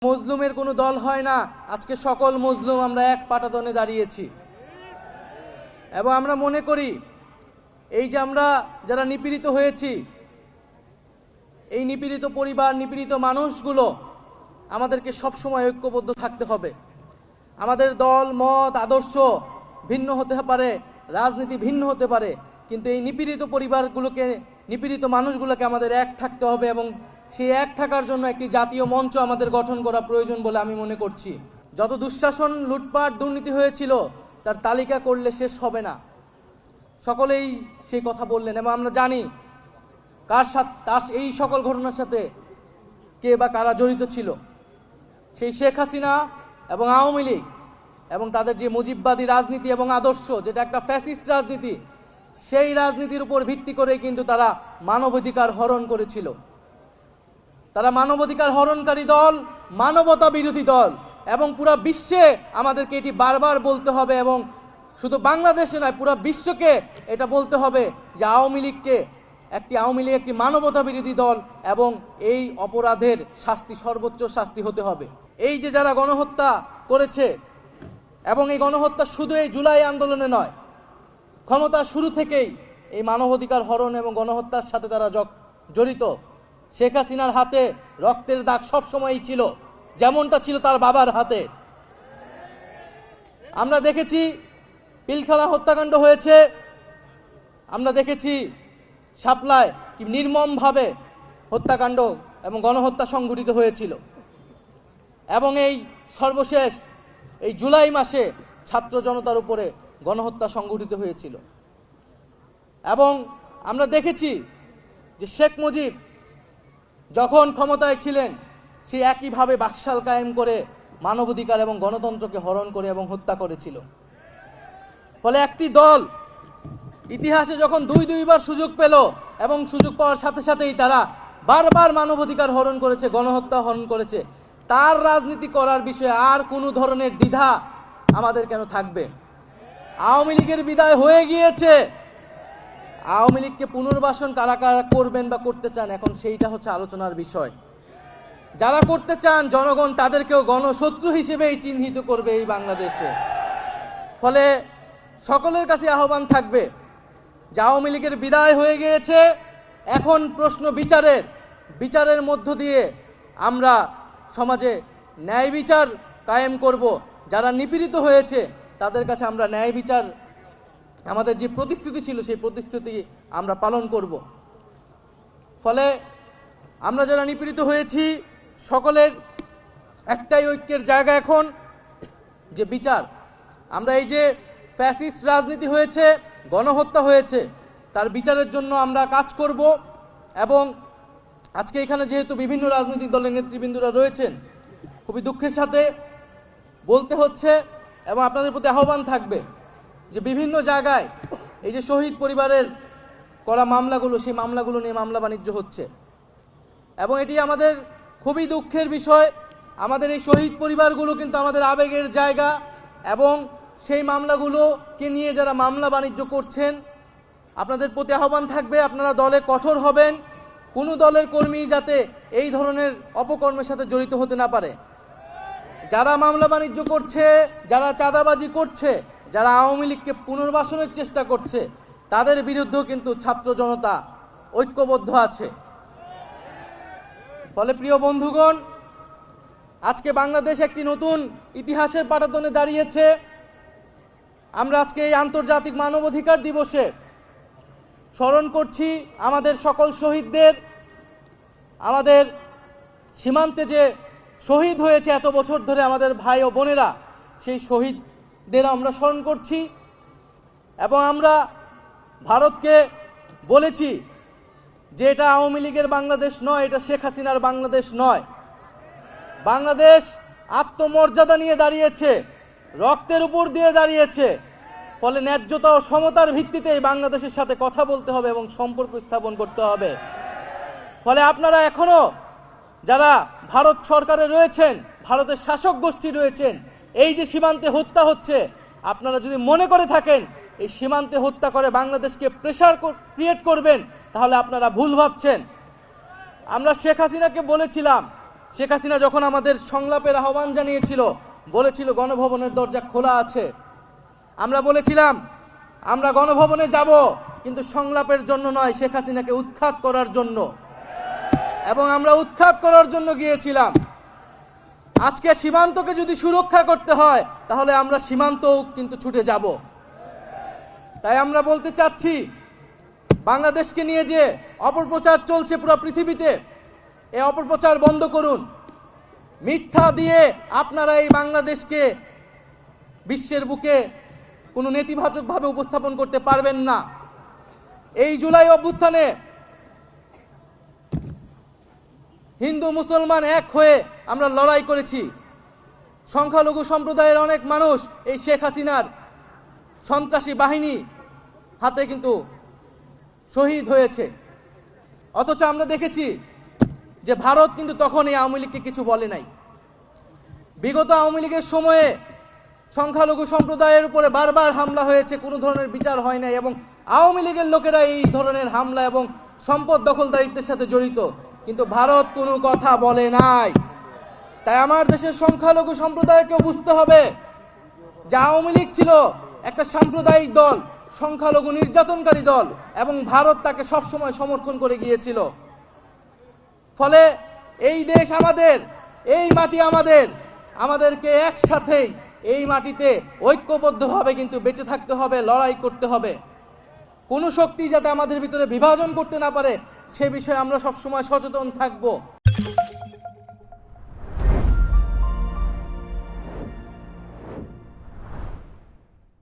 মজলুমের কোনো দল হয় না। আজকে সকল মজলুম আমরা এক পাটাতনে দাঁড়িয়েছি এবং আমরা মনে করি এই যে আমরা যারা নিপীড়িত হয়েছি, এই নিপীড়িত পরিবার, নিপীড়িত মানুষগুলো আমাদেরকে সবসময় ঐক্যবদ্ধ থাকতে হবে। আমাদের দল মত আদর্শ ভিন্ন হতে পারে, রাজনীতি ভিন্ন হতে পারে, কিন্তু এই নিপীড়িত পরিবারগুলোকে, নিপীড়িত মানুষগুলোকে আমাদের এক থাকতে হবে এবং সেই এক থাকার জন্য একটি জাতীয় মঞ্চ আমাদের গঠন করা প্রয়োজন বলে আমি মনে করছি। যত দুঃশাসন, লুটপাট, দুর্নীতি হয়েছিল তার তালিকা করলে শেষ হবে না। সকলেই সেই কথা বললেন এবং আমরা জানি কার সাথে, তার এই সকল ঘটনার সাথে কে বা কারা জড়িত ছিল। সেই শেখ হাসিনা এবং আওয়ামী লীগ এবং তাদের যে মুজিববাদী রাজনীতি এবং আদর্শ, যেটা একটা ফ্যাসিস্ট রাজনীতি, সেই রাজনীতির উপর ভিত্তি করে কিন্তু তারা মানবাধিকার হরণ করেছিল। তারা মানবাধিকার হরণকারী দল, মানবতা বিরোধী দল এবং পুরো বিশ্বে আমাদেরকে এটি বারবার বলতে হবে এবং শুধু বাংলাদেশে নয়, পুরো বিশ্বকে এটা বলতে হবে যে আওয়ামী লীগ একটি মানবতা বিরোধী দল এবং এই অপরাধের শাস্তি, সর্বোচ্চ শাস্তি হতে হবে। এই যে যারা গণহত্যা করেছে এবং এই গণহত্যা শুধু এই জুলাই আন্দোলনে নয়, ক্ষমতা শুরু থেকেই এই মানবাধিকার হরণ এবং গণহত্যার সাথে তারা জড়িত। শেখ হাসিনার হাতে রক্তের দাগ সবসময়ই ছিল, যেমনটা ছিল তার বাবার হাতে। আমরা দেখেছি পিলখানা হত্যাকাণ্ড হয়েছে, আমরা দেখেছি শাপলায় কি নির্মমভাবে হত্যাকাণ্ড এবং গণহত্যা সংঘটিত হয়েছিল এবং এই সর্বশেষ এই জুলাই মাসে ছাত্র জনতার উপরে গণহত্যা সংঘটিত হয়েছিল। এবং আমরা দেখেছি যে শেখ মুজিব যখন ক্ষমতায় ছিলেন সে একইভাবে বাকশাল কায়েম করে মানবাধিকার এবং গণতন্ত্রকে হরণ করে এবং হত্যা করেছিল। ফলে একটি দল ইতিহাসে যখন দুইবার সুযোগ পেল এবং সুযোগ পাওয়ার সাথে সাথেই তারা বারবার মানবাধিকার হরণ করেছে, গণহত্যা হরণ করেছে, তার রাজনীতি করার বিষয়ে আর কোনো ধরনের দ্বিধা আমাদের কেন থাকবে? আওয়ামী লীগের বিদায় হয়ে গিয়েছে, আওয়ামী লীগকে পুনর্বাসন কারা কারা করবেন বা করতে চান, এখন সেইটা হচ্ছে আলোচনার বিষয়। যারা করতে চান জনগণ তাদেরকেও গণশত্রু হিসেবেই চিহ্নিত করবে এই বাংলাদেশে। ফলে সকলের কাছে আহ্বান থাকবে যে আওয়ামী লীগের বিদায় হয়ে গিয়েছে, এখন প্রশ্ন বিচারের মধ্য দিয়ে আমরা সমাজে ন্যায় বিচার কায়েম করব। যারা নিপীড়িত হয়েছে তাদের কাছে আমরা ন্যায় বিচার, আমাদের যে প্রতিশ্রুতি ছিল সেই প্রতিশ্রুতি আমরা পালন করব। ফলে আমরা যারা নিপীড়িত হয়েছি সকলের একটাই ঐক্যের জায়গা এখন যে বিচার। আমরা এই যে ফ্যাসিস্ট রাজনীতি হয়েছে, গণহত্যা হয়েছে, তার বিচারের জন্য আমরা কাজ করব। এবং আজকে এখানে যেহেতু বিভিন্ন রাজনৈতিক দলের নেতৃবৃন্দরা রয়েছেন, খুবই দুঃখের সাথে বলতে হচ্ছে এবং আপনাদের প্রতি আহ্বান থাকবে যে বিভিন্ন জায়গায় এই যে শহীদ পরিবারের করা মামলাগুলো, সেই মামলাগুলো নিয়ে মামলা বাণিজ্য হচ্ছে এবং এটি আমাদের খুবই দুঃখের বিষয়। আমাদের এই শহীদ পরিবারগুলো কিন্তু আমাদের আবেগের জায়গা এবং সেই মামলাগুলোকে নিয়ে যারা মামলা বাণিজ্য করছেন, আপনাদের প্রতি আহ্বান থাকবে আপনারা দলে কঠোর হবেন। কোনো দলের কর্মী যাতে এই ধরনের অপকর্মের সাথে জড়িত হতে না পারে। যারা মামলা বাণিজ্য করছে, যারা চাঁদাবাজি করছে, যারা আওয়ামী লীগকে পুনর্বাসনের চেষ্টা করছে, তাদের বিরুদ্ধেও কিন্তু ছাত্র জনতা ঐক্যবদ্ধ আছে। ফলে প্রিয় বন্ধুগণ, আজকে বাংলাদেশ একটি নতুন ইতিহাসের পাটাতনে দাঁড়িয়েছে। আমরা আজকে এই আন্তর্জাতিক মানবাধিকার দিবসে স্মরণ করছি আমাদের সকল শহীদদের, আমাদের সীমান্তে যে শহীদ হয়েছে এত বছর ধরে আমাদের ভাই ও বোনেরা, সেই শহীদদের আমরা স্মরণ করছি। এবং আমরা ভারতকে বলেছি যে এটা আওয়ামী লীগের বাংলাদেশ নয়, এটা শেখ হাসিনার বাংলাদেশ নয়। বাংলাদেশ আত্মমর্যাদা নিয়ে দাঁড়িয়েছে, রক্তের উপর দিয়ে দাঁড়িয়েছে। ফলে ন্যায্যতা ও সমতার ভিত্তিতে এই বাংলাদেশের সাথে কথা বলতে হবে এবং সম্পর্ক স্থাপন করতে হবে। ফলে আপনারা এখনো যারা ভারত সরকারে রয়েছেন, ভারতের শাসক গোষ্ঠী রয়েছেন, এই যে সীমান্তে হত্যা হচ্ছে, আপনারা যদি মনে করে থাকেন এই সীমান্তে হত্যা করে বাংলাদেশকে প্রেসার ক্রিয়েট করবেন, তাহলে আপনারা ভুল ভাবছেন। আমরা শেখ হাসিনাকে বলেছিলাম শেখ হাসিনা যখন আমাদের সংলাপের আহ্বান জানিয়েছিল, বলেছিল গণভবনের দরজা খোলা আছে, আমরা বলেছিলাম আমরা গণভবনে যাব, কিন্তু সংলাপের জন্য নয়, শেখ হাসিনাকে উৎখাত করার জন্য। এবং আমরা উৎখাত করার জন্য গিয়েছিলাম। আজকে সীমান্তকে যদি সুরক্ষা করতে হয়, তাহলে আমরা সীমান্তও কিন্তু ছুটে যাব। তাই আমরা বলতে চাচ্ছি, বাংলাদেশকে নিয়ে যে অপপ্রচার চলছে পুরো পৃথিবীতে, এই অপপ্রচার বন্ধ করুন। মিথ্যা দিয়ে আপনারা এই বাংলাদেশকে বিশ্বের বুকে কোনো নেতিবাচকভাবে উপস্থাপন করতে পারবেন না। এই জুলাই অভ্যুত্থানে হিন্দু মুসলমান এক হয়ে আমরা লড়াই করেছি। সংখ্যালঘু সম্প্রদায়ের অনেক মানুষ এই শেখ হাসিনার সন্ত্রাসী বাহিনী হাতে কিন্তু শহীদ হয়েছে। অথচ আমরা দেখেছি যে ভারত কিন্তু তখন এই আওয়ামী লীগকে কিছু বলে নাই। বিগত আওয়ামী লীগের সময়ে সংখ্যালঘু সম্প্রদায়ের উপরে বারবার হামলা হয়েছে, কোনো ধরনের বিচার হয় নাই, এবং আওয়ামী লীগের লোকেরা এই ধরনের হামলা এবং সম্পদ দখলদারিত্বের সাথে জড়িত, কিন্তু ভারত কোনো কথা বলে নাই। তাই আমার দেশের সংখ্যালঘু সম্প্রদায়কেও বুঝতে হবে যে আওয়ামী লীগ ছিল একটা সাম্প্রদায়িক দল, সংখ্যালঘু নির্যাতনকারী দল, এবং ভারত তাকে সবসময় সমর্থন করে গিয়েছিল। ফলে এই দেশ আমাদের, এই মাটি আমাদের, আমাদেরকে একসাথেই এই মাটিতে ঐক্যবদ্ধভাবে কিন্তু বেঁচে থাকতে হবে, লড়াই করতে হবে। কোনো শক্তি যাতে আমাদের ভিতরে বিভাজন করতে না পারে, সে বিষয়ে আমরা সবসময় সচেতন থাকব।